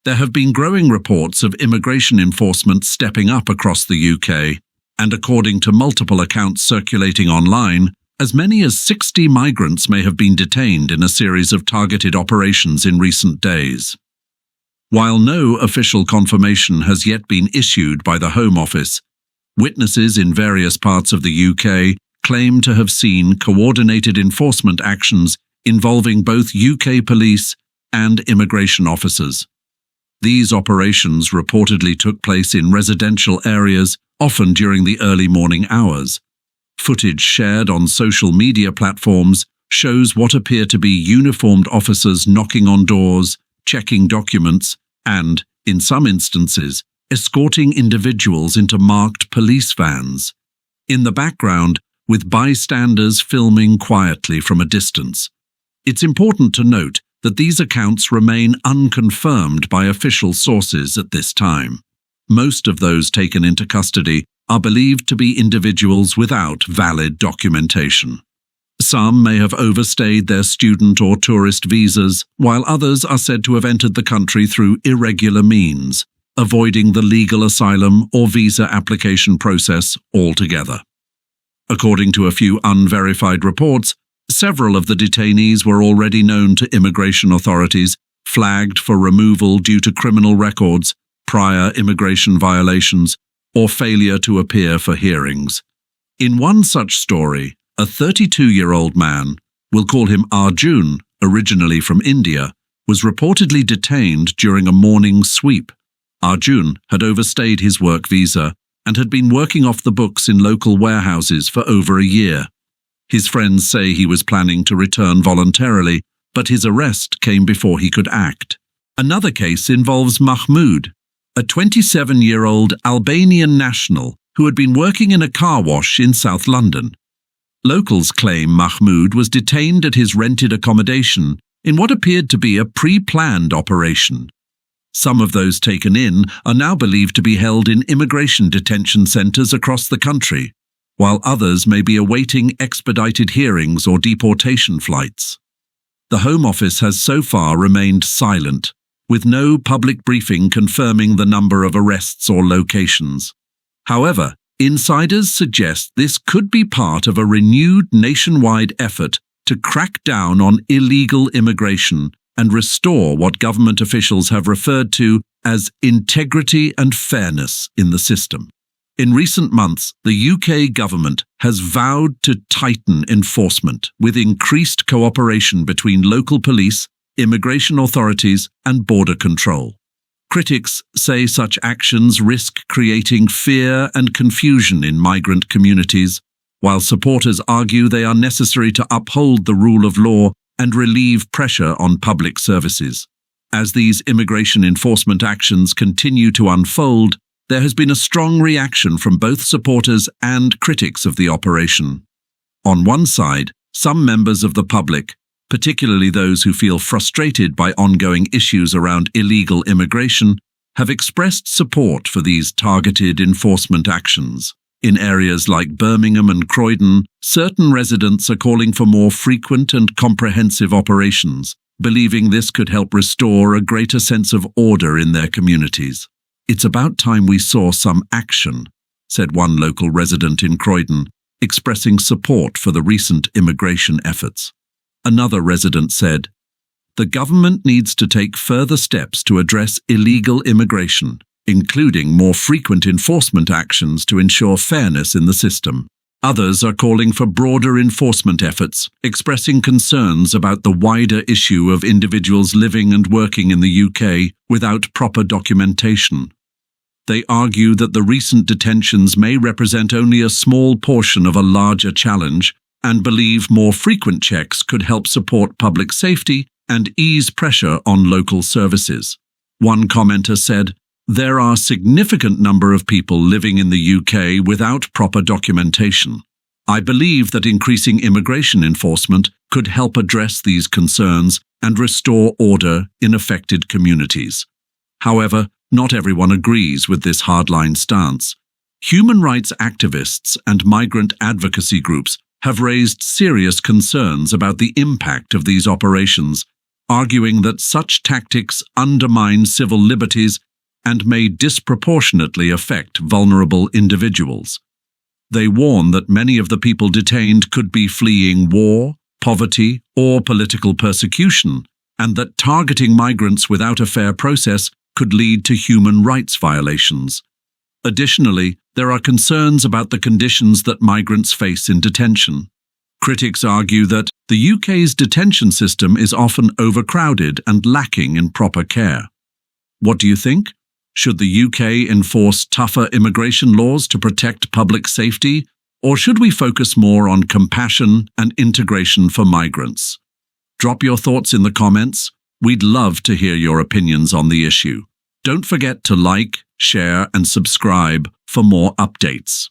There have been growing reports of immigration enforcement stepping up across the UK, and according to multiple accounts circulating online, as many as 60 migrants may have been detained in a series of targeted operations in recent days. While no official confirmation has yet been issued by the Home Office, witnesses in various parts of the UK claim to have seen coordinated enforcement actions involving both UK police and immigration officers. These operations reportedly took place in residential areas, often during the early morning hours. Footage shared on social media platforms shows what appear to be uniformed officers knocking on doors, checking documents, and, in some instances, escorting individuals into marked police vans. In the background, with bystanders filming quietly from a distance. It's important to note that these accounts remain unconfirmed by official sources at this time. Most of those taken into custody are believed to be individuals without valid documentation. Some may have overstayed their student or tourist visas, while others are said to have entered the country through irregular means, avoiding the legal asylum or visa application process altogether. According to a few unverified reports, several of the detainees were already known to immigration authorities, flagged for removal due to criminal records, prior immigration violations, or failure to appear for hearings. In one such story, a 32-year-old man, we'll call him Arjun, originally from India, was reportedly detained during a morning sweep. Arjun had overstayed his work visa and had been working off the books in local warehouses for over a year. His friends say he was planning to return voluntarily, but his arrest came before he could act. Another case involves Mahmoud, a 27-year-old Albanian national who had been working in a car wash in South London. Locals claim Mahmoud was detained at his rented accommodation in what appeared to be a pre-planned operation. Some of those taken in are now believed to be held in immigration detention centres across the country, while others may be awaiting expedited hearings or deportation flights. The Home Office has so far remained silent, with no public briefing confirming the number of arrests or locations. However, insiders suggest this could be part of a renewed nationwide effort to crack down on illegal immigration and restore what government officials have referred to as integrity and fairness in the system. In recent months, the UK government has vowed to tighten enforcement with increased cooperation between local police, immigration authorities, and border control. Critics say such actions risk creating fear and confusion in migrant communities, while supporters argue they are necessary to uphold the rule of law and relieve pressure on public services. As these immigration enforcement actions continue to unfold, there has been a strong reaction from both supporters and critics of the operation. On one side, some members of the public, particularly those who feel frustrated by ongoing issues around illegal immigration, have expressed support for these targeted enforcement actions. In areas like Birmingham and Croydon, certain residents are calling for more frequent and comprehensive operations, believing this could help restore a greater sense of order in their communities. "It's about time we saw some action," said one local resident in Croydon, expressing support for the recent immigration efforts. Another resident said, "The government needs to take further steps to address illegal immigration, including more frequent enforcement actions to ensure fairness in the system." Others are calling for broader enforcement efforts, expressing concerns about the wider issue of individuals living and working in the UK without proper documentation. They argue that the recent detentions may represent only a small portion of a larger challenge, and believe more frequent checks could help support public safety and ease pressure on local services. One commenter said, "There are a significant number of people living in the UK without proper documentation. I believe that increasing immigration enforcement could help address these concerns and restore order in affected communities." However, not everyone agrees with this hardline stance. Human rights activists and migrant advocacy groups have raised serious concerns about the impact of these operations, arguing that such tactics undermine civil liberties and may disproportionately affect vulnerable individuals. They warn that many of the people detained could be fleeing war, poverty, or political persecution, and that targeting migrants without a fair process could lead to human rights violations. Additionally, there are concerns about the conditions that migrants face in detention. Critics argue that the UK's detention system is often overcrowded and lacking in proper care. What do you think? Should the UK enforce tougher immigration laws to protect public safety, or should we focus more on compassion and integration for migrants? Drop your thoughts in the comments. We'd love to hear your opinions on the issue. Don't forget to like, share, and subscribe for more updates.